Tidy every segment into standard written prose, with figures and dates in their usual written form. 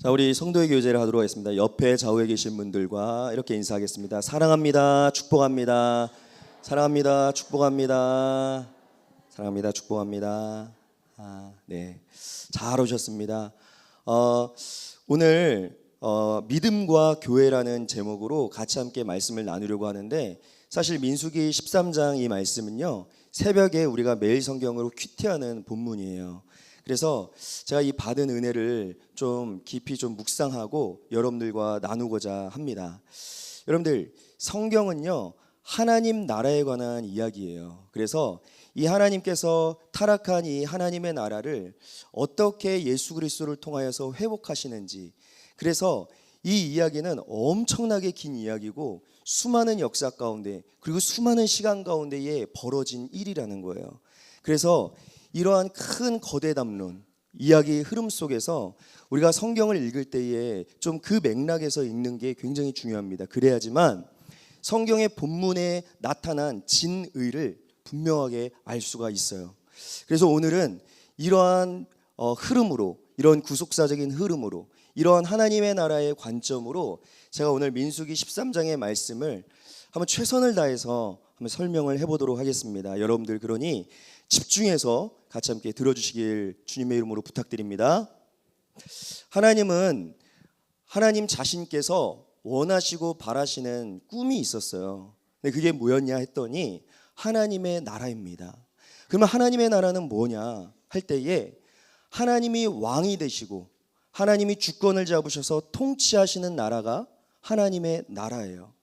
자, 우리 성도의 교제를 하도록 하겠습니다. 옆에 좌우에 계신 분들과 이렇게 인사하겠습니다. 사랑합니다. 축복합니다. 사랑합니다. 축복합니다. 사랑합니다. 축복합니다. 네, 잘 오셨습니다. 오늘 믿음과 교회라는 제목으로 같이 함께 말씀을 나누려고 하는데, 사실 민수기 13장 이 말씀은요, 새벽에 우리가 매일 성경으로 큐티하는 본문이에요. 그래서 제가 이 받은 은혜를 좀 깊이 좀 묵상하고 여러분들과 나누고자 합니다. 여러분들, 성경은요, 하나님 나라에 관한 이야기예요. 그래서 이 하나님께서 타락한 이 하나님의 나라를 어떻게 예수 그리스도를 통하여서 회복하시는지, 그래서 이 이야기는 엄청나게 긴 이야기고 수많은 역사 가운데, 그리고 수많은 시간 가운데에 벌어진 일이라는 거예요. 그래서 이러한 큰 거대 담론, 이야기 흐름 속에서 우리가 성경을 읽을 때에 좀 그 맥락에서 읽는 게 굉장히 중요합니다. 그래야지만 성경의 본문에 나타난 진의를 분명하게 알 수가 있어요. 그래서 오늘은 이러한 흐름으로, 이런 구속사적인 흐름으로, 이러한 하나님의 나라의 관점으로 제가 오늘 민수기 13장의 말씀을 한번 최선을 다해서 한번 설명을 해보도록 하겠습니다. 여러분들 그러니 집중해서 같이 함께 들어주시길 주님의 이름으로 부탁드립니다. 하나님은 하나님 자신께서 원하시고 바라시는 꿈이 있었어요. 근데 그게 뭐였냐 했더니 하나님의 나라입니다. 그러면 하나님의 나라는 뭐냐 할 때에 하나님이 왕이 되시고 하나님이 주권을 잡으셔서 통치하시는 나라가 하나님의 나라예요.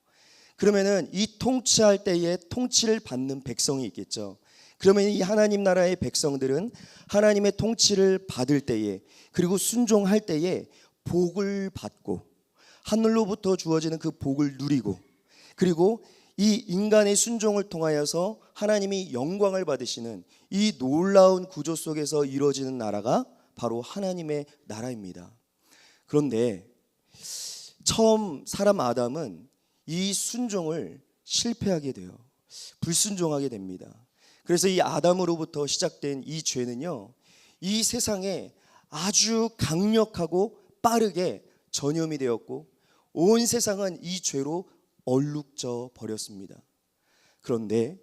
그러면은 이 통치할 때에 통치를 받는 백성이 있겠죠. 그러면 이 하나님 나라의 백성들은 하나님의 통치를 받을 때에, 그리고 순종할 때에 복을 받고 하늘로부터 주어지는 그 복을 누리고, 그리고 이 인간의 순종을 통하여서 하나님이 영광을 받으시는 이 놀라운 구조 속에서 이루어지는 나라가 바로 하나님의 나라입니다. 그런데 처음 사람 아담은 이 순종을 실패하게 돼요. 불순종하게 됩니다. 그래서 이 아담으로부터 시작된 이 죄는요, 이 세상에 아주 강력하고 빠르게 전염이 되었고 온 세상은 이 죄로 얼룩져 버렸습니다. 그런데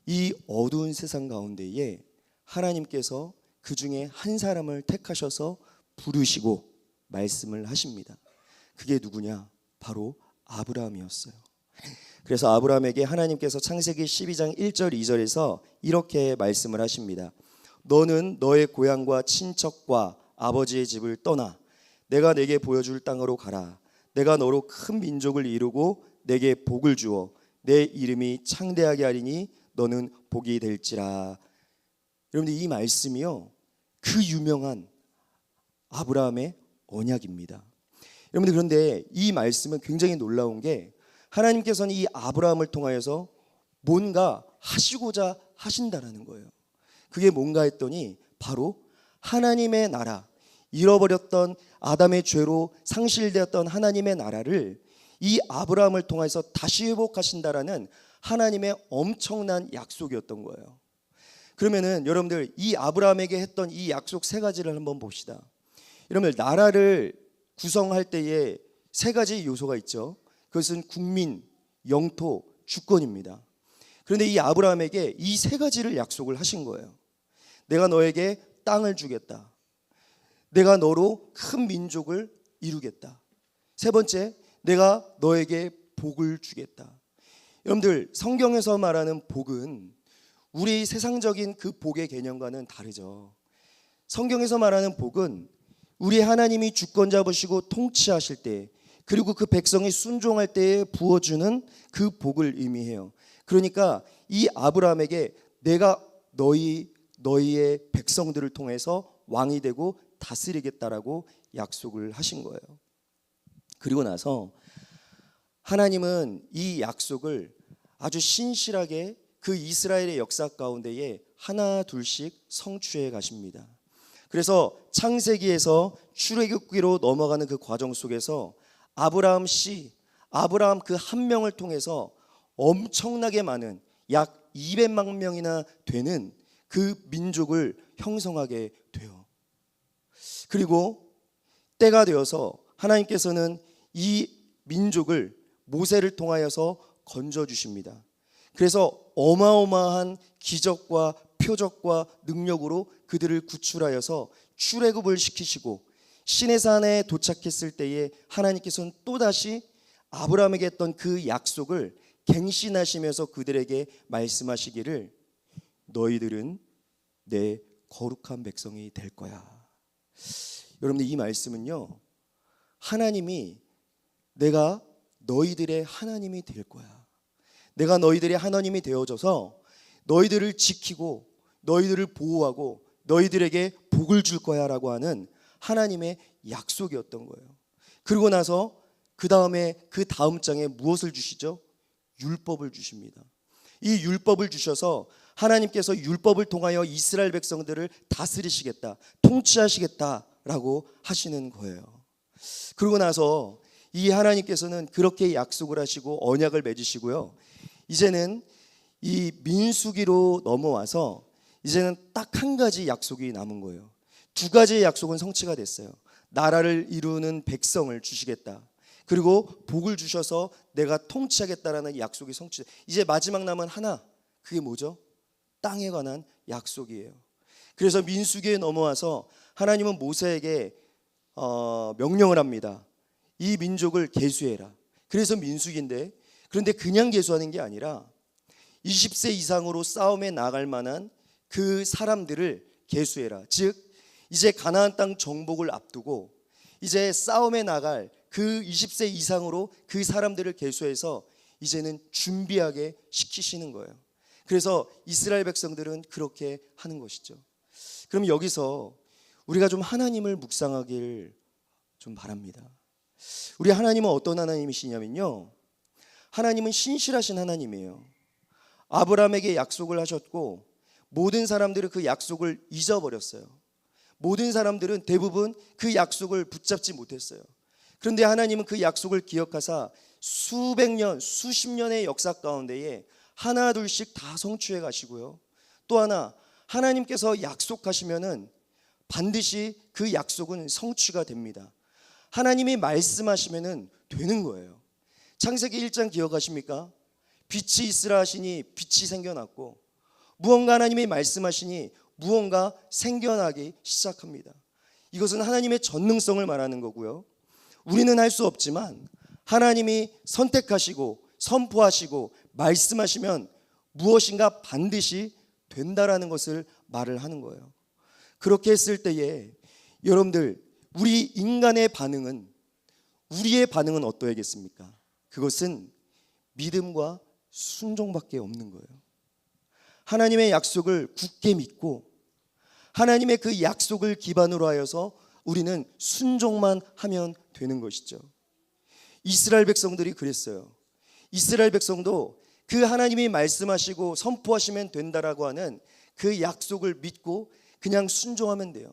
이 어두운 세상 가운데에 하나님께서 그 중에 한 사람을 택하셔서 부르시고 말씀을 하십니다. 그게 누구냐? 바로 아브라함이었어요. 그래서 아브라함에게 하나님께서 창세기 12장 1절 2절에서 이렇게 말씀을 하십니다. 너는 너의 고향과 친척과 아버지의 집을 떠나 내가 내게 보여줄 땅으로 가라. 내가 너로 큰 민족을 이루고 내게 복을 주어 내 이름이 창대하게 하리니 너는 복이 될지라. 여러분들, 이 말씀이요, 그 유명한 아브라함의 언약입니다. 여러분들, 그런데 이 말씀은 굉장히 놀라운 게 하나님께서는 이 아브라함을 통하여서 뭔가 하시고자 하신다라는 거예요. 그게 뭔가 했더니 바로 하나님의 나라, 잃어버렸던 아담의 죄로 상실되었던 하나님의 나라를 이 아브라함을 통해서 다시 회복하신다라는 하나님의 엄청난 약속이었던 거예요. 그러면은 여러분들, 이 아브라함에게 했던 이 약속 세 가지를 한번 봅시다. 여러분들, 나라를 구성할 때에 세 가지 요소가 있죠. 그것은 국민, 영토, 주권입니다. 그런데 이 아브라함에게 이 세 가지를 약속을 하신 거예요. 내가 너에게 땅을 주겠다. 내가 너로 큰 민족을 이루겠다. 세 번째, 내가 너에게 복을 주겠다. 여러분들, 성경에서 말하는 복은 우리 세상적인 그 복의 개념과는 다르죠. 성경에서 말하는 복은 우리 하나님이 주권 잡으시고 통치하실 때, 그리고 그 백성이 순종할 때에 부어주는 그 복을 의미해요. 그러니까 이 아브라함에게 내가 너희의 백성들을 통해서 왕이 되고 다스리겠다라고 약속을 하신 거예요. 그리고 나서 하나님은 이 약속을 아주 신실하게 그 이스라엘의 역사 가운데에 하나 둘씩 성취해 가십니다. 그래서 창세기에서 출애굽기로 넘어가는 그 과정 속에서 아브라함 그 한 명을 통해서 엄청나게 많은 약 200만 명이나 되는 그 민족을 형성하게 돼요. 그리고 때가 되어서 하나님께서는 이 민족을 모세를 통하여서 건져 주십니다. 그래서 어마어마한 기적과 표적과 능력으로 그들을 구출하여서 출애굽을 시키시고 시내산에 도착했을 때에 하나님께서는 또다시 아브라함에게 했던 그 약속을 갱신하시면서 그들에게 말씀하시기를 너희들은 내 거룩한 백성이 될 거야. 여러분들, 이 말씀은요, 하나님이 내가 너희들의 하나님이 될 거야. 내가 너희들의 하나님이 되어져서 너희들을 지키고 너희들을 보호하고 너희들에게 복을 줄 거야 라고 하는 하나님의 약속이었던 거예요. 그리고 나서 그 다음 장에 무엇을 주시죠? 율법을 주십니다. 이 율법을 주셔서 하나님께서 율법을 통하여 이스라엘 백성들을 다스리시겠다, 통치하시겠다라고 하시는 거예요. 그러고 나서 이 하나님께서는 그렇게 약속을 하시고 언약을 맺으시고요, 이제는 이 민수기로 넘어와서 이제는 딱 한 가지 약속이 남은 거예요. 두 가지의 약속은 성취가 됐어요. 나라를 이루는 백성을 주시겠다, 그리고 복을 주셔서 내가 통치하겠다라는 약속이 성취돼. 이제 마지막 남은 하나, 그게 뭐죠? 땅에 관한 약속이에요. 그래서 민수기에 넘어와서 하나님은 모세에게 명령을 합니다. 이 민족을 계수해라. 그래서 민수기인데, 그런데 그냥 계수하는 게 아니라 20세 이상으로 싸움에 나갈 만한 그 사람들을 계수해라. 즉 이제 가나안 땅 정복을 앞두고 이제 싸움에 나갈 그 20세 이상으로 그 사람들을 계수해서 이제는 준비하게 시키시는 거예요. 그래서 이스라엘 백성들은 그렇게 하는 것이죠. 그럼 여기서 우리가 좀 하나님을 묵상하길 좀 바랍니다. 우리 하나님은 어떤 하나님이시냐면요, 하나님은 신실하신 하나님이에요. 아브라함에게 약속을 하셨고 모든 사람들은 그 약속을 잊어버렸어요. 모든 사람들은 대부분 그 약속을 붙잡지 못했어요. 그런데 하나님은 그 약속을 기억하사 수백 년, 수십 년의 역사 가운데에 하나 둘씩 다 성취해 가시고요, 또 하나, 하나님께서 약속하시면은 반드시 그 약속은 성취가 됩니다. 하나님이 말씀하시면은 되는 거예요. 창세기 1장 기억하십니까? 빛이 있으라 하시니 빛이 생겨났고, 무언가 하나님이 말씀하시니 무언가 생겨나기 시작합니다. 이것은 하나님의 전능성을 말하는 거고요, 우리는 할 수 없지만 하나님이 선택하시고 선포하시고 말씀하시면 무엇인가 반드시 된다라는 것을 말을 하는 거예요. 그렇게 했을 때에 여러분들, 우리 인간의 반응은, 우리의 반응은 어떠하겠습니까? 그것은 믿음과 순종밖에 없는 거예요. 하나님의 약속을 굳게 믿고 하나님의 그 약속을 기반으로 하여서 우리는 순종만 하면 되는 것이죠. 이스라엘 백성들이 그랬어요. 이스라엘 백성도 그 하나님이 말씀하시고 선포하시면 된다라고 하는 그 약속을 믿고 그냥 순종하면 돼요.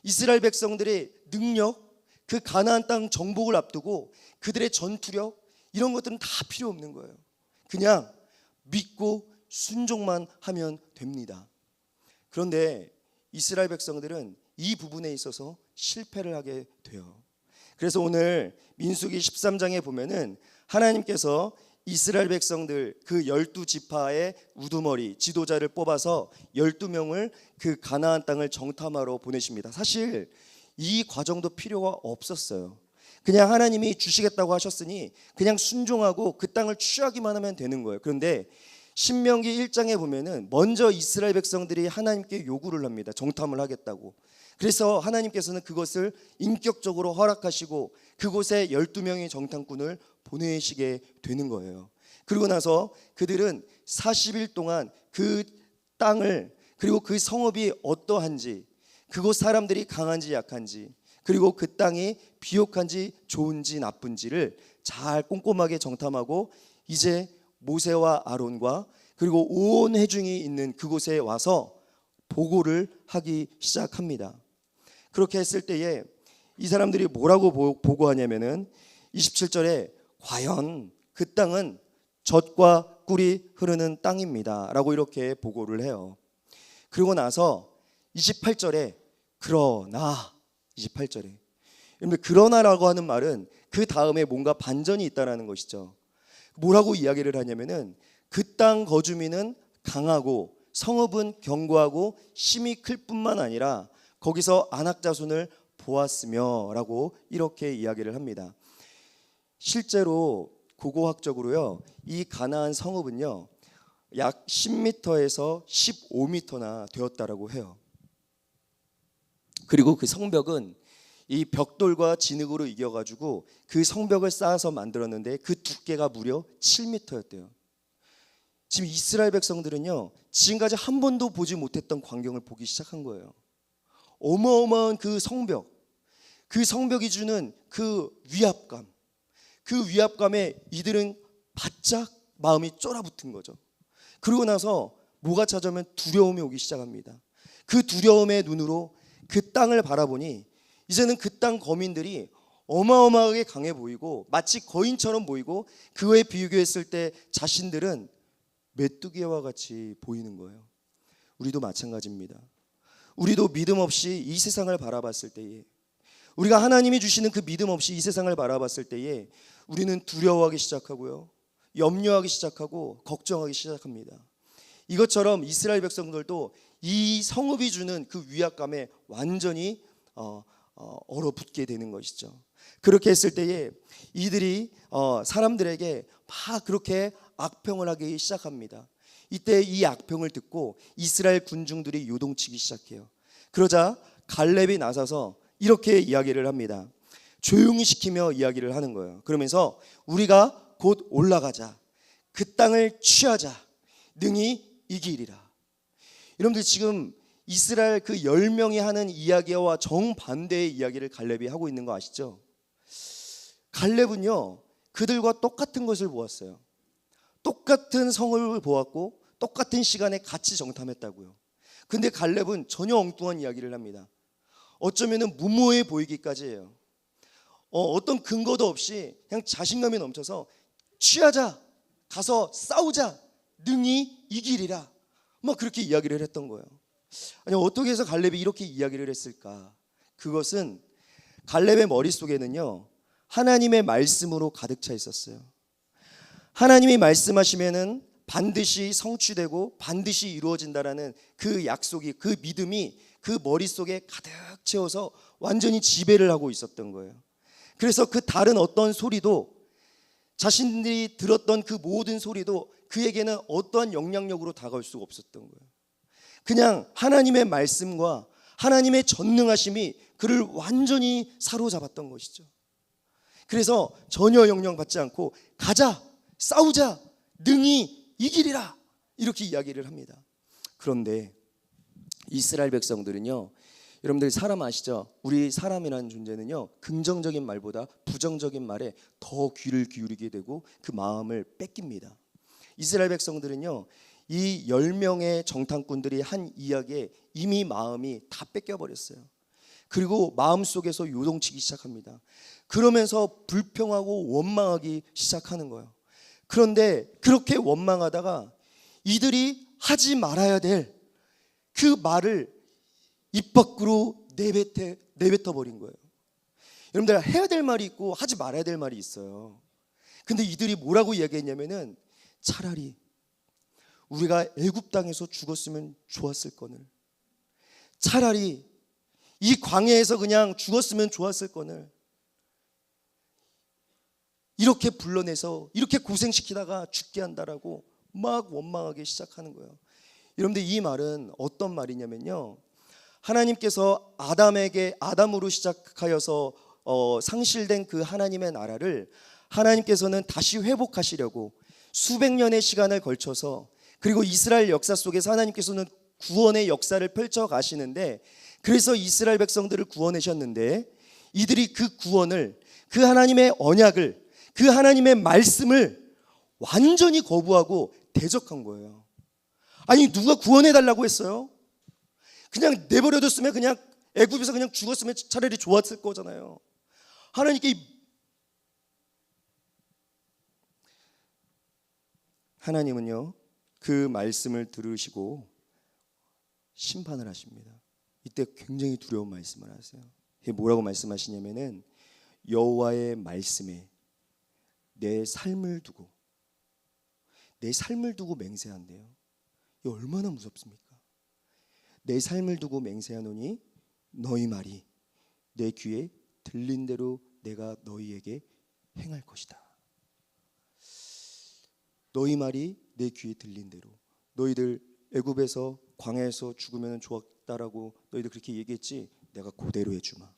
이스라엘 백성들의 능력, 그 가나안 땅 정복을 앞두고 그들의 전투력, 이런 것들은 다 필요 없는 거예요. 그냥 믿고 순종만 하면 됩니다. 그런데 이스라엘 백성들은 이 부분에 있어서 실패를 하게 돼요. 그래서 오늘 민수기 13장에 보면은 하나님께서 이스라엘 백성들 그 12지파의 우두머리 지도자를 뽑아서 12명을 그 가나안 땅을 정탐하러 보내십니다. 사실 이 과정도 필요가 없었어요. 그냥 하나님이 주시겠다고 하셨으니 그냥 순종하고 그 땅을 취하기만 하면 되는 거예요. 그런데 신명기 1장에 보면은 먼저 이스라엘 백성들이 하나님께 요구를 합니다. 정탐을 하겠다고. 그래서 하나님께서는 그것을 인격적으로 허락하시고 그곳에 12명의 정탐꾼을 보내시게 되는 거예요. 그리고 나서 그들은 40일 동안 그 땅을, 그리고 그 성읍이 어떠한지, 그곳 사람들이 강한지 약한지, 그리고 그 땅이 비옥한지 좋은지 나쁜지를 잘 꼼꼼하게 정탐하고 이제 모세와 아론과 그리고 온 회중이 있는 그곳에 와서 보고를 하기 시작합니다. 그렇게 했을 때에 이 사람들이 뭐라고 보고하냐면은 27절에 과연 그 땅은 젖과 꿀이 흐르는 땅입니다 라고 이렇게 보고를 해요. 그리고 나서 28절에 그러나, 28절에 여러분, 그러나라고 하는 말은 그 다음에 뭔가 반전이 있다라는 것이죠. 뭐라고 이야기를 하냐면은 그 땅 거주민은 강하고 성읍은 견고하고 심이 클 뿐만 아니라 거기서 안악 자손을 보았으며라고 이렇게 이야기를 합니다. 실제로 고고학적으로요, 이 가나안 성읍은요 약 10m에서 15m나 되었다라고 해요. 그리고 그 성벽은 이 벽돌과 진흙으로 이겨가지고 그 성벽을 쌓아서 만들었는데 그 두께가 무려 7m였대요. 지금 이스라엘 백성들은요 지금까지 한 번도 보지 못했던 광경을 보기 시작한 거예요. 어마어마한 그 성벽, 그 성벽이 주는 그 위압감, 그 위압감에 이들은 바짝 마음이 쫄아붙은 거죠. 그러고 나서 뭐가 찾아오면 두려움이 오기 시작합니다. 그 두려움의 눈으로 그 땅을 바라보니 이제는 그 땅 거민들이 어마어마하게 강해 보이고 마치 거인처럼 보이고 그에 비교했을 때 자신들은 메뚜기와 같이 보이는 거예요. 우리도 마찬가지입니다. 우리도 믿음 없이 이 세상을 바라봤을 때에, 우리가 하나님이 주시는 그 믿음 없이 이 세상을 바라봤을 때에 우리는 두려워하기 시작하고요, 염려하기 시작하고 걱정하기 시작합니다. 이것처럼 이스라엘 백성들도 이 성읍이 주는 그 위압감에 완전히 얼어붙게 되는 것이죠. 그렇게 했을 때에 이들이 사람들에게 막 그렇게 악평을 하기 시작합니다. 이때 이 악평을 듣고 이스라엘 군중들이 요동치기 시작해요. 그러자 갈렙이 나서서 이렇게 이야기를 합니다. 조용히 시키며 이야기를 하는 거예요. 그러면서 우리가 곧 올라가자, 그 땅을 취하자, 능히 이기리라. 여러분들, 지금 이스라엘 그 10명이 하는 이야기와 정반대의 이야기를 갈렙이 하고 있는 거 아시죠? 갈렙은요 그들과 똑같은 것을 보았어요. 똑같은 성을 보았고 똑같은 시간에 같이 정탐했다고요. 근데 갈렙은 전혀 엉뚱한 이야기를 합니다. 어쩌면 무모해 보이기까지 해요. 어떤 근거도 없이 그냥 자신감이 넘쳐서 취하자, 가서 싸우자, 능히 이기리라, 막 그렇게 이야기를 했던 거예요. 아니, 어떻게 해서 갈렙이 이렇게 이야기를 했을까? 그것은 갈렙의 머릿속에는요 하나님의 말씀으로 가득 차 있었어요. 하나님이 말씀하시면은 반드시 성취되고 반드시 이루어진다라는 그 약속이, 그 믿음이 그 머릿속에 가득 채워서 완전히 지배를 하고 있었던 거예요. 그래서 그 다른 어떤 소리도, 자신들이 들었던 그 모든 소리도 그에게는 어떠한 영향력으로 다가올 수가 없었던 거예요. 그냥 하나님의 말씀과 하나님의 전능하심이 그를 완전히 사로잡았던 것이죠. 그래서 전혀 영향받지 않고 가자, 싸우자, 능히 이기리라, 이렇게 이야기를 합니다. 그런데 이스라엘 백성들은요, 여러분들 사람 아시죠? 우리 사람이라는 존재는요 긍정적인 말보다 부정적인 말에 더 귀를 기울이게 되고 그 마음을 뺏깁니다. 이스라엘 백성들은요 이 10명의 정탐꾼들이 한 이야기에 이미 마음이 다 뺏겨버렸어요. 그리고 마음속에서 요동치기 시작합니다. 그러면서 불평하고 원망하기 시작하는 거예요. 그런데 그렇게 원망하다가 이들이 하지 말아야 될 그 말을 입 밖으로 내뱉어 버린 거예요. 여러분들, 해야 될 말이 있고 하지 말아야 될 말이 있어요. 근데 이들이 뭐라고 이야기했냐면은 차라리 우리가 애굽 땅에서 죽었으면 좋았을 거늘, 차라리 이 광야에서 그냥 죽었으면 좋았을 거늘, 이렇게 불러내서 이렇게 고생시키다가 죽게 한다라고 막 원망하기 시작하는 거예요. 여러분들, 이 말은 어떤 말이냐면요, 하나님께서 아담으로 시작하여서 상실된 그 하나님의 나라를 하나님께서는 다시 회복하시려고 수백 년의 시간을 걸쳐서, 그리고 이스라엘 역사 속에서 하나님께서는 구원의 역사를 펼쳐 가시는데, 그래서 이스라엘 백성들을 구원하셨는데 이들이 그 구원을, 그 하나님의 언약을, 그 하나님의 말씀을 완전히 거부하고 대적한 거예요. 아니, 누가 구원해달라고 했어요? 그냥 내버려뒀으면, 그냥 애굽에서 그냥 죽었으면 차라리 좋았을 거잖아요. 하나님은요 그 말씀을 들으시고 심판을 하십니다. 이때 굉장히 두려운 말씀을 하세요. 뭐라고 말씀하시냐면은 여호와의 말씀에 내 삶을 두고 맹세한대요. 이 얼마나 무섭습니까? 내 삶을 두고 맹세하노니 너희 말이 내 귀에 들린 대로 내가 너희에게 행할 것이다. 너희 말이 내 귀에 들린 대로. 너희들 애굽에서 광야에서 죽으면 좋았다라고 너희들 그렇게 얘기했지? 내가 그대로 해주마.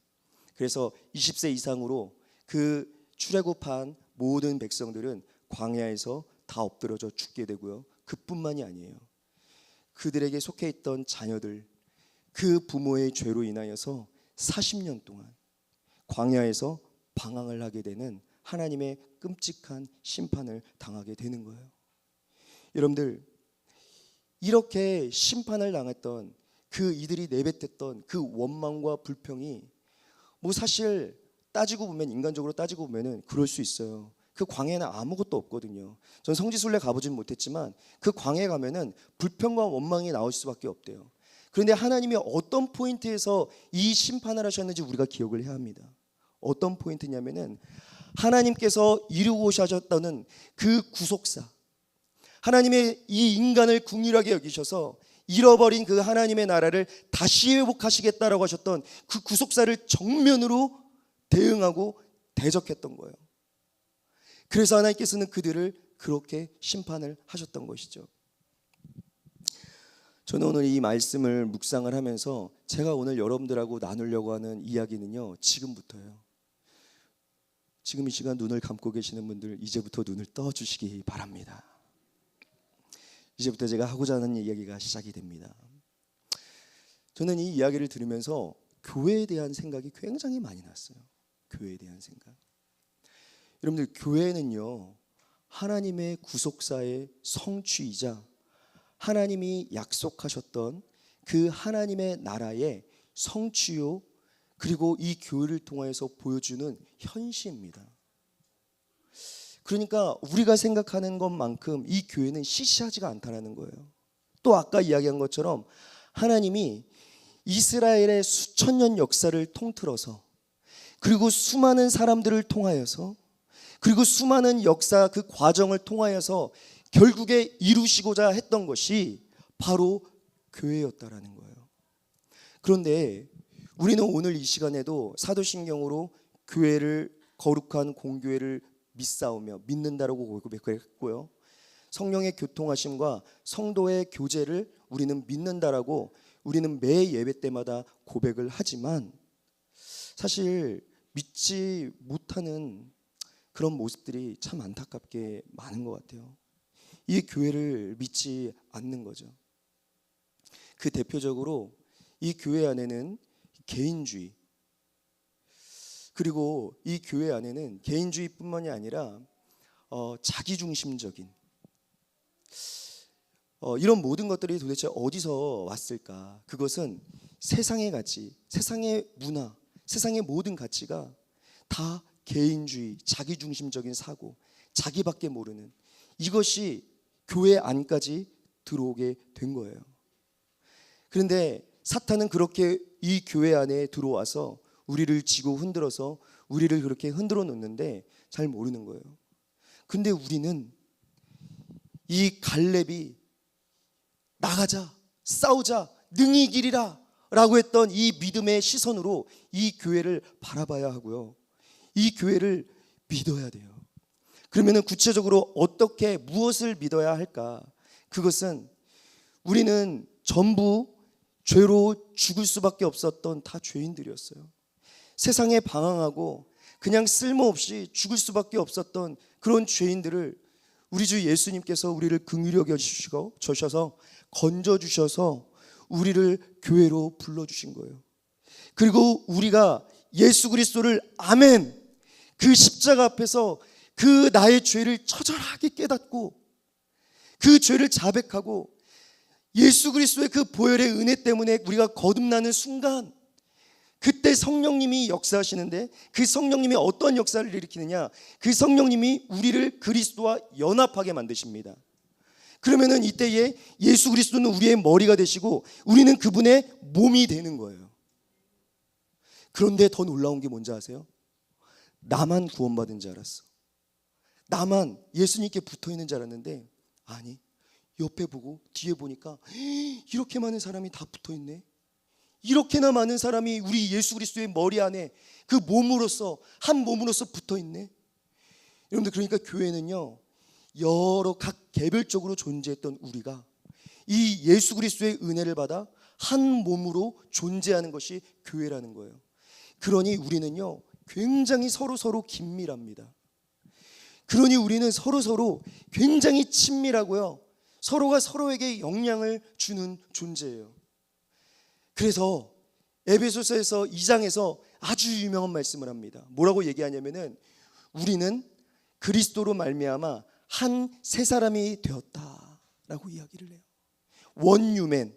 그래서 20세 이상으로 그 출애굽한 모든 백성들은 광야에서 다 엎드러져 죽게 되고요. 그뿐만이 아니에요. 그들에게 속해 있던 자녀들, 그 부모의 죄로 인하여서 40년 동안 광야에서 방황을 하게 되는 하나님의 끔찍한 심판을 당하게 되는 거예요. 여러분들, 이렇게 심판을 당했던 그 이들이 내뱉었던 그 원망과 불평이 뭐 사실 따지고 보면, 인간적으로 따지고 보면은 그럴 수 있어요. 그 광야에는 아무것도 없거든요. 전 성지순례 가보진 못했지만 그 광야에 가면은 불평과 원망이 나올 수밖에 없대요. 그런데 하나님이 어떤 포인트에서 이 심판을 하셨는지 우리가 기억을 해야 합니다. 어떤 포인트냐면은 하나님께서 이루고 오셨다는 그 구속사, 하나님의 이 인간을 긍휼하게 여기셔서 잃어버린 그 하나님의 나라를 다시 회복하시겠다라고 하셨던 그 구속사를 정면으로 대응하고 대적했던 거예요. 그래서 하나님께서는 그들을 그렇게 심판을 하셨던 것이죠. 저는 오늘 이 말씀을 묵상을 하면서 제가 오늘 여러분들하고 나누려고 하는 이야기는요, 지금부터예요. 지금 이 시간 눈을 감고 계시는 분들, 이제부터 눈을 떠주시기 바랍니다. 이제부터 제가 하고자 하는 이야기가 시작이 됩니다. 저는 이 이야기를 들으면서 교회에 대한 생각이 굉장히 많이 났어요. 교회에 대한 생각. 여러분들, 교회는요, 하나님의 구속사의 성취이자 하나님이 약속하셨던 그 하나님의 나라의 성취요, 그리고 이 교회를 통하여서 보여주는 현시입니다. 그러니까 우리가 생각하는 것만큼 이 교회는 시시하지가 않다라는 거예요. 또 아까 이야기한 것처럼 하나님이 이스라엘의 수천 년 역사를 통틀어서, 그리고 수많은 사람들을 통하여서, 그리고 수많은 역사 그 과정을 통하여서 결국에 이루시고자 했던 것이 바로 교회였다라는 거예요. 그런데 우리는 오늘 이 시간에도 사도신경으로 교회를, 거룩한 공교회를 믿사오며 믿는다라고 고백했고요. 성령의 교통하심과 성도의 교제를 우리는 믿는다라고 우리는 매 예배 때마다 고백을 하지만, 사실 믿지 못하는 그런 모습들이 참 안타깝게 많은 것 같아요. 이 교회를 믿지 않는 거죠. 그 대표적으로 이 교회 안에는 개인주의, 그리고 이 교회 안에는 개인주의뿐만이 아니라 자기중심적인 이런 모든 것들이 도대체 어디서 왔을까? 그것은 세상의 가치, 세상의 문화, 세상의 모든 가치가 다 개인주의, 자기중심적인 사고, 자기밖에 모르는, 이것이 교회 안까지 들어오게 된 거예요. 그런데 사탄은 그렇게 이 교회 안에 들어와서 우리를 지고 흔들어서 우리를 그렇게 흔들어 놓는데 잘 모르는 거예요. 근데 우리는 이 갈렙이 나가자, 싸우자, 능히 이기리라 라고 했던 이 믿음의 시선으로 이 교회를 바라봐야 하고요, 이 교회를 믿어야 돼요. 그러면 구체적으로 어떻게, 무엇을 믿어야 할까? 그것은 우리는 전부 죄로 죽을 수밖에 없었던 다 죄인들이었어요. 세상에 방황하고 그냥 쓸모없이 죽을 수밖에 없었던 그런 죄인들을 우리 주 예수님께서 우리를 긍휼히 여겨주시고 주셔서 건져주셔서 우리를 교회로 불러주신 거예요. 그리고 우리가 예수 그리스도를, 아멘, 그 십자가 앞에서 그 나의 죄를 처절하게 깨닫고 그 죄를 자백하고 예수 그리스도의 그 보혈의 은혜 때문에 우리가 거듭나는 순간, 그때 성령님이 역사하시는데, 그 성령님이 어떤 역사를 일으키느냐? 그 성령님이 우리를 그리스도와 연합하게 만드십니다. 그러면은 이때에 예수 그리스도는 우리의 머리가 되시고 우리는 그분의 몸이 되는 거예요. 그런데 더 놀라운 게 뭔지 아세요? 나만 구원받은 줄 알았어. 나만 예수님께 붙어있는 줄 알았는데 아니, 옆에 보고 뒤에 보니까 이렇게 많은 사람이 다 붙어있네. 이렇게나 많은 사람이 우리 예수 그리스도의 머리 안에 그 몸으로서, 한 몸으로서 붙어있네. 여러분들, 그러니까 교회는요, 여러 각 개별적으로 존재했던 우리가 이 예수 그리스도의 은혜를 받아 한 몸으로 존재하는 것이 교회라는 거예요. 그러니 우리는요, 굉장히 서로 긴밀합니다. 그러니 우리는 서로 굉장히 친밀하고요, 서로가 서로에게 영향을 주는 존재예요. 그래서 에베소서에서 2장에서 아주 유명한 말씀을 합니다. 뭐라고 얘기하냐면은 우리는 그리스도로 말미암아 한 새 사람이 되었다라고 이야기를 해요. 원유맨,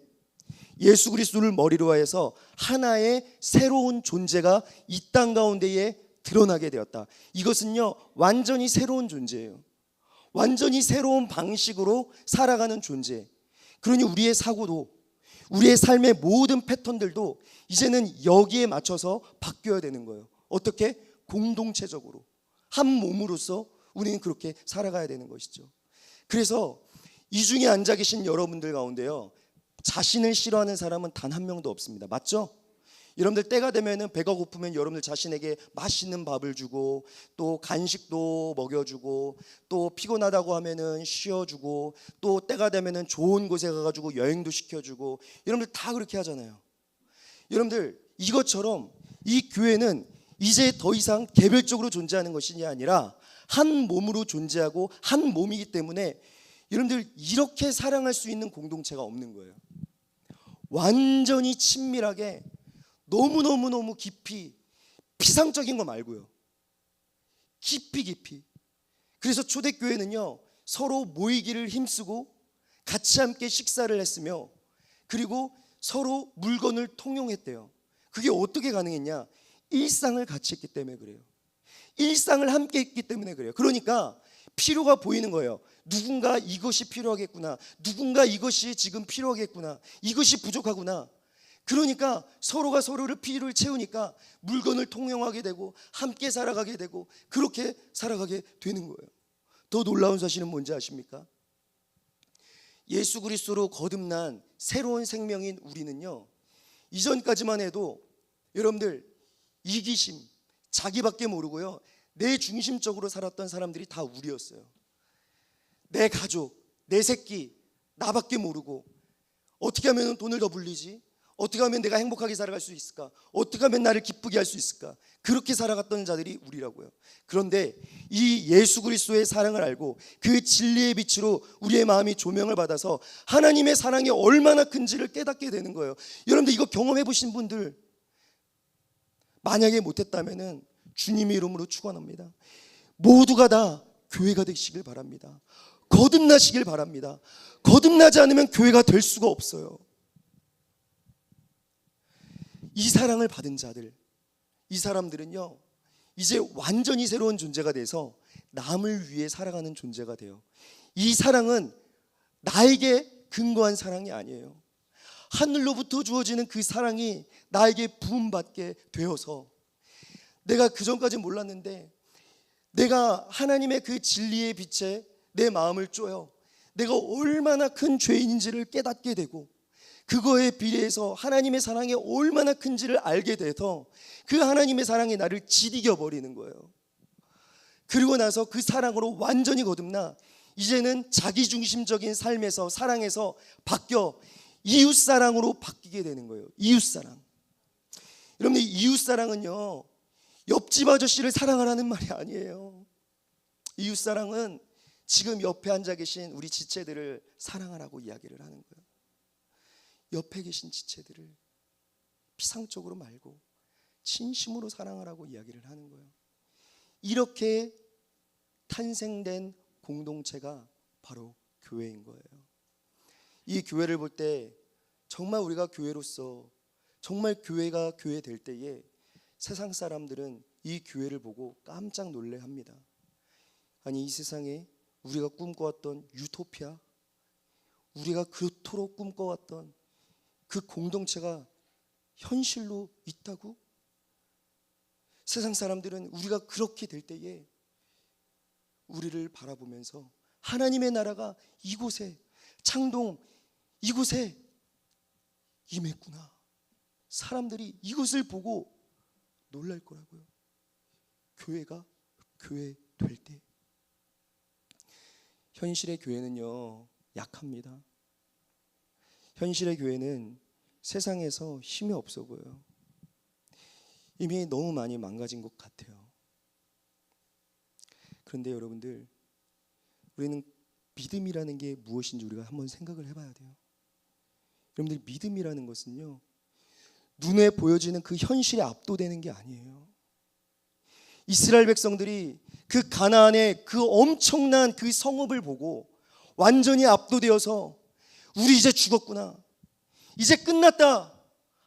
예수 그리스도를 머리로 하여서 하나의 새로운 존재가 이 땅 가운데에 드러나게 되었다. 이것은요, 완전히 새로운 존재예요. 완전히 새로운 방식으로 살아가는 존재. 그러니 우리의 사고도, 우리의 삶의 모든 패턴들도 이제는 여기에 맞춰서 바뀌어야 되는 거예요. 어떻게? 공동체적으로, 한 몸으로서 우리는 그렇게 살아가야 되는 것이죠. 그래서 이 중에 앉아 계신 여러분들 가운데요, 자신을 싫어하는 사람은 단 한 명도 없습니다. 맞죠? 여러분들, 때가 되면은 배가 고프면 여러분들 자신에게 맛있는 밥을 주고, 또 간식도 먹여주고, 또 피곤하다고 하면은 쉬어주고, 또 때가 되면은 좋은 곳에 가가지고 여행도 시켜주고, 여러분들 다 그렇게 하잖아요. 여러분들, 이것처럼 이 교회는 이제 더 이상 개별적으로 존재하는 것이 아니라 한 몸으로 존재하고 한 몸이기 때문에 여러분들, 이렇게 사랑할 수 있는 공동체가 없는 거예요. 완전히 친밀하게, 너무너무 깊이, 피상적인 거 말고요, 깊이. 그래서 초대교회는요, 서로 모이기를 힘쓰고 같이 함께 식사를 했으며, 그리고 서로 물건을 통용했대요. 그게 어떻게 가능했냐? 일상을 같이 했기 때문에 그래요. 일상을 함께 했기 때문에 그래요. 그러니까 필요가 보이는 거예요. 누군가 이것이 필요하겠구나, 누군가 이것이 지금 필요하겠구나, 이것이 부족하구나. 그러니까 서로가 서로를 필요를 채우니까 물건을 통용하게 되고 함께 살아가게 되고 그렇게 살아가게 되는 거예요. 더 놀라운 사실은 뭔지 아십니까? 예수 그리스도로 거듭난 새로운 생명인 우리는요, 이전까지만 해도 여러분들, 이기심, 자기밖에 모르고요, 내 중심적으로 살았던 사람들이 다 우리였어요. 내 가족, 내 새끼, 나밖에 모르고, 어떻게 하면 돈을 더 불리지? 어떻게 하면 내가 행복하게 살아갈 수 있을까? 어떻게 하면 나를 기쁘게 할 수 있을까? 그렇게 살아갔던 자들이 우리라고요. 그런데 이 예수 그리스도의 사랑을 알고 그 진리의 빛으로 우리의 마음이 조명을 받아서 하나님의 사랑이 얼마나 큰지를 깨닫게 되는 거예요. 여러분들, 이거 경험해 보신 분들, 만약에 못했다면은 주님의 이름으로 축원합니다. 모두가 다 교회가 되시길 바랍니다. 거듭나시길 바랍니다. 거듭나지 않으면 교회가 될 수가 없어요. 이 사랑을 받은 자들, 이 사람들은요, 이제 완전히 새로운 존재가 돼서 남을 위해 살아가는 존재가 돼요. 이 사랑은 나에게 근거한 사랑이 아니에요. 하늘로부터 주어지는 그 사랑이 나에게 부음받게 되어서, 내가 그전까지 몰랐는데 내가 하나님의 그 진리의 빛에 내 마음을 쪼여 내가 얼마나 큰 죄인인지를 깨닫게 되고, 그거에 비례해서 하나님의 사랑이 얼마나 큰지를 알게 돼서 그 하나님의 사랑이 나를 지디겨 버리는 거예요. 그리고 나서 그 사랑으로 완전히 거듭나 이제는 자기중심적인 삶에서, 사랑에서 바뀌어 이웃사랑으로 바뀌게 되는 거예요. 이웃사랑. 여러분들, 이웃사랑은요, 옆집 아저씨를 사랑하라는 말이 아니에요. 이웃사랑은 지금 옆에 앉아 계신 우리 지체들을 사랑하라고 이야기를 하는 거예요. 옆에 계신 지체들을 피상적으로 말고 진심으로 사랑하라고 이야기를 하는 거예요. 이렇게 탄생된 공동체가 바로 교회인 거예요. 이 교회를 볼 때 정말 우리가 교회로서, 정말 교회가 교회 될 때에 세상 사람들은 이 교회를 보고 깜짝 놀래합니다. 아니, 이 세상에 우리가 꿈꿔왔던 유토피아, 우리가 그토록 꿈꿔왔던 그 공동체가 현실로 있다고? 세상 사람들은 우리가 그렇게 될 때에 우리를 바라보면서 하나님의 나라가 이곳에, 창동 이곳에 임했구나, 사람들이 이것을 보고 놀랄 거라고요. 교회가 교회 될 때. 현실의 교회는요, 약합니다. 현실의 교회는 세상에서 힘이 없어 보여요. 이미 너무 많이 망가진 것 같아요. 그런데 여러분들, 우리는 믿음이라는 게 무엇인지 우리가 한번 생각을 해봐야 돼요. 여러분들, 믿음이라는 것은요, 눈에 보여지는 그 현실에 압도되는 게 아니에요. 이스라엘 백성들이 그 가나안의 그 엄청난 그 성읍을 보고 완전히 압도되어서 우리 이제 죽었구나, 이제 끝났다,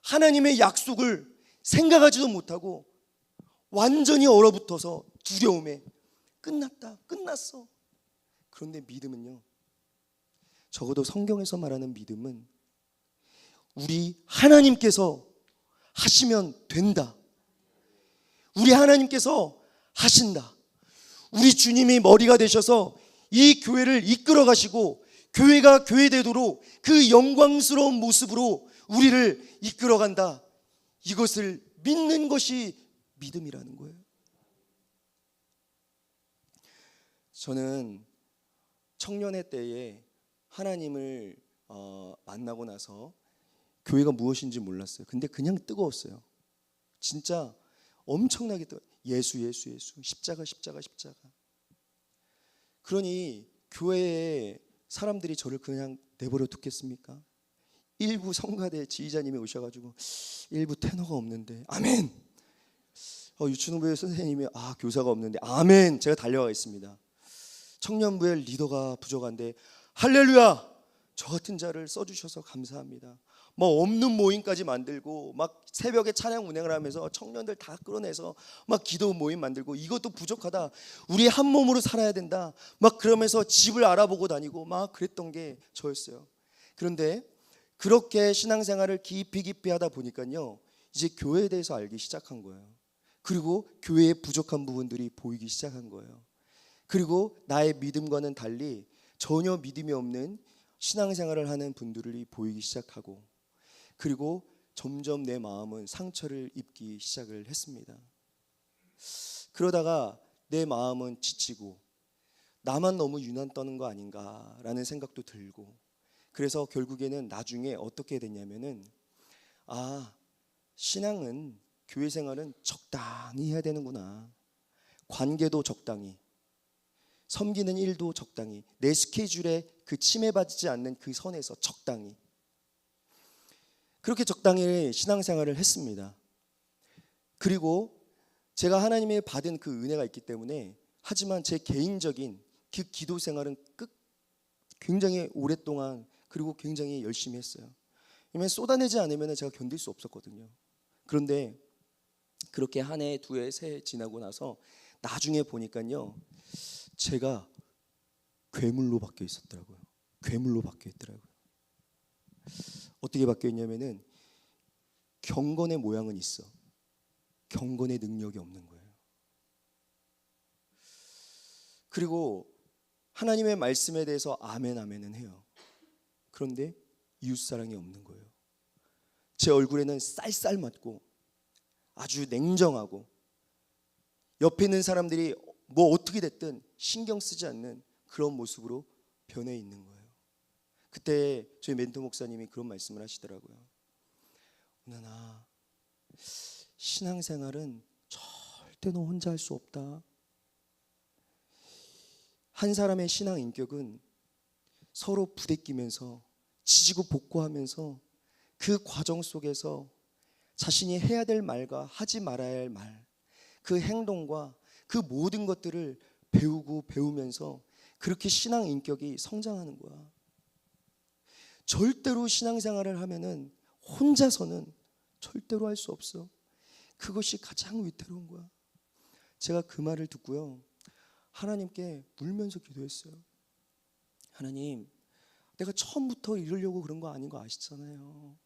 하나님의 약속을 생각하지도 못하고 완전히 얼어붙어서 두려움에 끝났다, 끝났어. 그런데 믿음은요, 적어도 성경에서 말하는 믿음은 우리 하나님께서 하시면 된다, 우리 하나님께서 하신다, 우리 주님이 머리가 되셔서 이 교회를 이끌어 가시고 교회가 교회되도록 그 영광스러운 모습으로 우리를 이끌어 간다, 이것을 믿는 것이 믿음이라는 거예요. 저는 청년의 때에 하나님을 만나고 나서 교회가 무엇인지 몰랐어요. 근데 그냥 뜨거웠어요. 진짜 엄청나게 뜨거워요. 예수, 예수, 예수, 십자가, 십자가, 십자가. 그러니 교회에 사람들이 저를 그냥 내버려 두겠습니까? 일부 성가대 지휘자님이 오셔가지고 일부 테너가 없는데 아멘, 유치농부의 선생님이 교사가 없는데 아멘, 제가 달려가겠습니다. 청년부의 리더가 부족한데 할렐루야, 저 같은 자를 써주셔서 감사합니다. 뭐 없는 모임까지 만들고 막 새벽에 찬양 운행을 하면서 청년들 다 끌어내서 막 기도 모임 만들고, 이것도 부족하다, 우리 한 몸으로 살아야 된다, 막 그러면서 집을 알아보고 다니고 막 그랬던 게 저였어요. 그런데 그렇게 신앙생활을 깊이 하다 보니까요, 이제 교회에 대해서 알기 시작한 거예요. 그리고 교회의 부족한 부분들이 보이기 시작한 거예요. 그리고 나의 믿음과는 달리 전혀 믿음이 없는 신앙생활을 하는 분들이 보이기 시작하고, 그리고 점점 내 마음은 상처를 입기 시작을 했습니다. 그러다가 내 마음은 지치고 나만 너무 유난 떠는 거 아닌가라는 생각도 들고, 그래서 결국에는 나중에 어떻게 됐냐면은 신앙은, 교회 생활은 적당히 해야 되는구나, 관계도 적당히, 섬기는 일도 적당히, 내 스케줄에 그 침해받지 않는 그 선에서 적당히, 그렇게 적당히 신앙생활을 했습니다. 그리고 제가 하나님의 받은 그 은혜가 있기 때문에, 하지만 제 개인적인 그 기도 생활은 굉장히 오랫동안 그리고 굉장히 열심히 했어요. 왜냐하면 쏟아내지 않으면 제가 견딜 수 없었거든요. 그런데 그렇게 한 해, 두 해, 세 해 지나고 나서 나중에 보니까요, 제가 괴물로 바뀌어 있었더라고요. 괴물로 바뀌어 있더라고요. 어떻게 바뀌어 있냐면은 경건의 모양은 있어, 경건의 능력이 없는 거예요. 그리고 하나님의 말씀에 대해서 아멘 아멘은 해요. 그런데 이웃사랑이 없는 거예요. 제 얼굴에는 쌀쌀 맞고 아주 냉정하고, 옆에 있는 사람들이 뭐 어떻게 됐든 신경 쓰지 않는 그런 모습으로 변해 있는 거예요. 그때 저희 멘토 목사님이 그런 말씀을 하시더라고요. 은하나, 신앙생활은 절대 너 혼자 할 수 없다. 한 사람의 신앙 인격은 서로 부대끼면서 지지고 볶고하면서 그 과정 속에서 자신이 해야 될 말과 하지 말아야 할 말, 그 행동과 그 모든 것들을 배우고 배우면서 그렇게 신앙 인격이 성장하는 거야. 절대로 신앙생활을 하면은 혼자서는 절대로 할 수 없어. 그것이 가장 위태로운 거야. 제가 그 말을 듣고요, 하나님께 울면서 기도했어요. 하나님, 내가 처음부터 이러려고 그런 거 아닌 거 아시잖아요.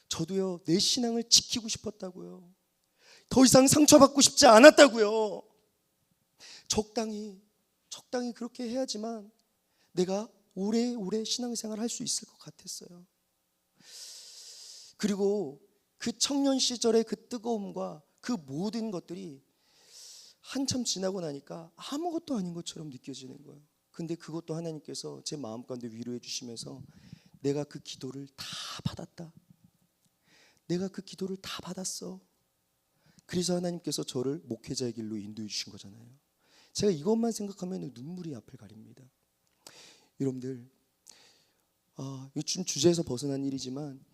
저도요, 내 신앙을 지키고 싶었다고요. 더 이상 상처받고 싶지 않았다고요. 적당히 그렇게 해야지만 내가 오래오래 신앙생활 할 수 있을 것 같았어요. 그리고 그 청년 시절의 그 뜨거움과 그 모든 것들이 한참 지나고 나니까 아무것도 아닌 것처럼 느껴지는 거예요. 근데 그것도 하나님께서 제 마음 가운데 위로해 주시면서 내가 그 기도를 다 받았다. 내가 그 기도를 다 받았어. 그래서 하나님께서 저를 목회자의 길로 인도해 주신 거잖아요. 제가 이것만 생각하면 눈물이 앞을 가립니다. 여러분들, 요즘 주제에서 벗어난 일이지만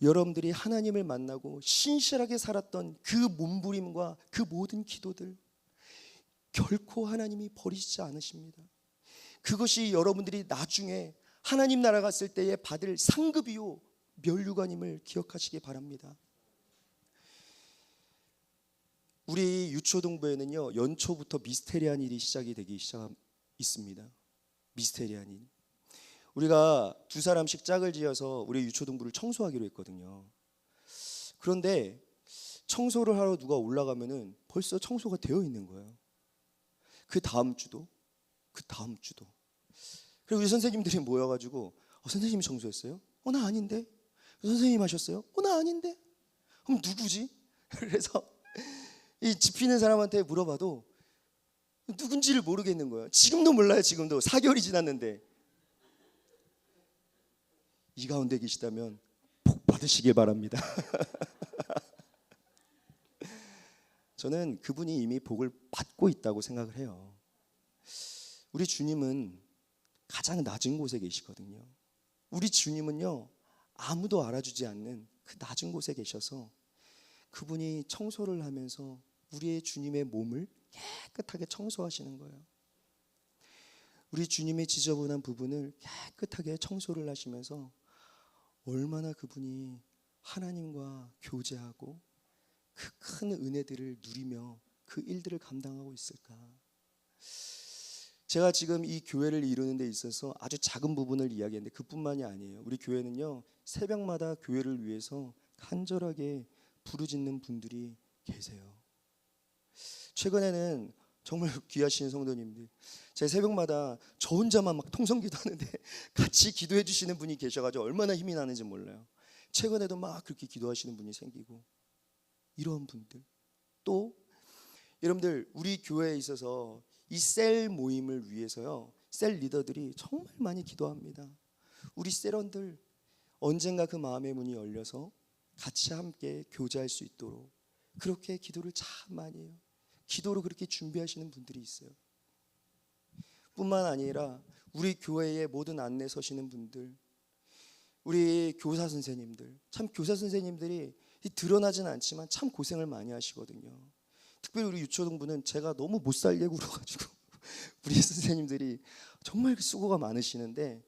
여러분들이 하나님을 만나고 신실하게 살았던 그 몸부림과 그 모든 기도들 결코 하나님이 버리시지 않으십니다. 그것이 여러분들이 나중에 하나님 나라 갔을 때에 받을 상급이요 면류관임을 기억하시기 바랍니다. 우리 유초동부에는요, 연초부터 미스테리한 일이 시작이 되기 있습니다. 미스테리한 일. 우리가 두 사람씩 짝을 지어서 우리 유초동부를 청소하기로 했거든요. 그런데 청소를 하러 누가 올라가면은 벌써 청소가 되어 있는 거예요. 그 다음 주도. 그리고 우리 선생님들이 모여가지고 선생님이 청소했어요? 나 아닌데. 선생님 하셨어요? 나 아닌데. 그럼 누구지? 그래서 이 집히는 사람한테 물어봐도 누군지를 모르겠는 거예요. 지금도 몰라요. 지금도 4개월이 지났는데. 이 가운데 계시다면 복 받으시길 바랍니다. 저는 그분이 이미 복을 받고 있다고 생각을 해요. 우리 주님은 가장 낮은 곳에 계시거든요. 우리 주님은요, 아무도 알아주지 않는 그 낮은 곳에 계셔서 그분이 청소를 하면서 우리의 주님의 몸을 깨끗하게 청소하시는 거예요. 우리 주님의 지저분한 부분을 깨끗하게 청소를 하시면서 얼마나 그분이 하나님과 교제하고 그 큰 은혜들을 누리며 그 일들을 감당하고 있을까. 제가 지금 이 교회를 이루는 데 있어서 아주 작은 부분을 이야기했는데 그뿐만이 아니에요. 우리 교회는요, 새벽마다 교회를 위해서 간절하게 부르짖는 분들이 계세요. 최근에는 정말 귀하신 성도님들, 제 새벽마다 저 혼자만 막 통성기도 하는데 같이 기도해 주시는 분이 계셔가지고 얼마나 힘이 나는지 몰라요. 최근에도 막 그렇게 기도하시는 분이 생기고, 이런 분들. 또 여러분들, 우리 교회에 있어서 이 셀 모임을 위해서요, 셀 리더들이 정말 많이 기도합니다. 우리 셀원들 언젠가 그 마음의 문이 열려서 같이 함께 교제할 수 있도록 그렇게 기도를 참 많이 해요. 기도로 그렇게 준비하시는 분들이 있어요. 뿐만 아니라 우리 교회의 모든 안내 서시는 분들, 우리 교사 선생님들, 참 교사 선생님들이 드러나지는 않지만 참 고생을 많이 하시거든요. 특별히 우리 유초동부는 제가 너무 못 살게 굴어가지고 우리 선생님들이 정말 수고가 많으시는데,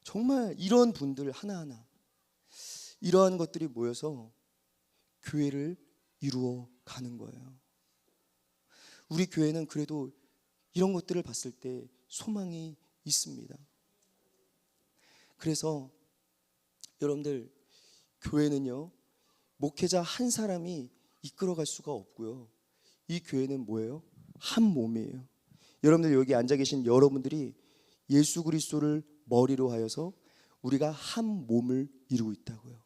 정말 이런 분들 하나하나, 이러한 것들이 모여서 교회를 이루어 가는 거예요. 우리 교회는 그래도 이런 것들을 봤을 때 소망이 있습니다. 그래서 여러분들, 교회는요, 목회자 한 사람이 이끌어갈 수가 없고요, 이 교회는 뭐예요? 한 몸이에요. 여러분들, 여기 앉아 계신 여러분들이 예수 그리스도를 머리로 하여서 우리가 한 몸을 이루고 있다고요.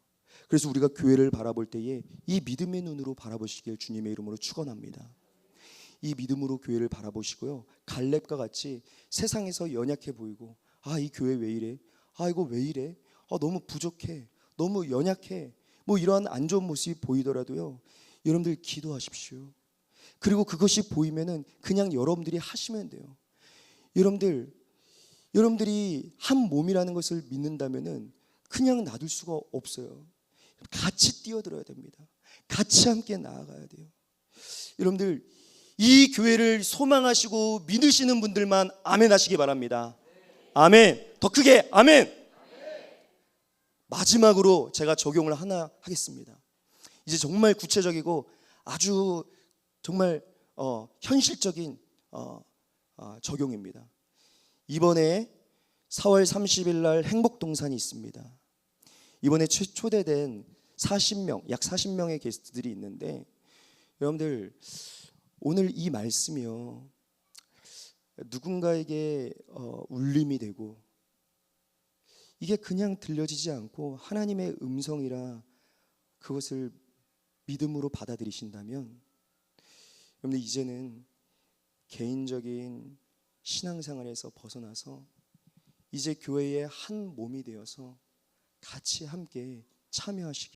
그래서 우리가 교회를 바라볼 때에 이 믿음의 눈으로 바라보시길 주님의 이름으로 축원합니다. 이 믿음으로 교회를 바라보시고요, 갈렙과 같이 세상에서 연약해 보이고, 이 교회 왜 이래? 이거 왜 이래? 너무 부족해, 너무 연약해, 뭐 이러한 안 좋은 모습이 보이더라도요, 여러분들 기도하십시오. 그리고 그것이 보이면은 그냥 여러분들이 하시면 돼요. 여러분들이 한 몸이라는 것을 믿는다면은 그냥 놔둘 수가 없어요. 같이 뛰어들어야 됩니다. 같이 함께 나아가야 돼요. 여러분들, 이 교회를 소망하시고 믿으시는 분들만 아멘 하시기 바랍니다. 아멘. 더 크게 아멘. 마지막으로 제가 적용을 하나 하겠습니다. 이제 정말 구체적이고 아주 정말 현실적인 적용입니다. 이번에 4월 30일 날 행복동산이 있습니다. 이번에 초대된 약 40명의 게스트들이 있는데, 여러분들 오늘 이 말씀이요 누군가에게 울림이 되고 이게 그냥 들려지지 않고 하나님의 음성이라 그것을 믿음으로 받아들이신다면 여러분들 이제는 개인적인 신앙생활에서 벗어나서 이제 교회의 한 몸이 되어서 같이 함께 참여하시기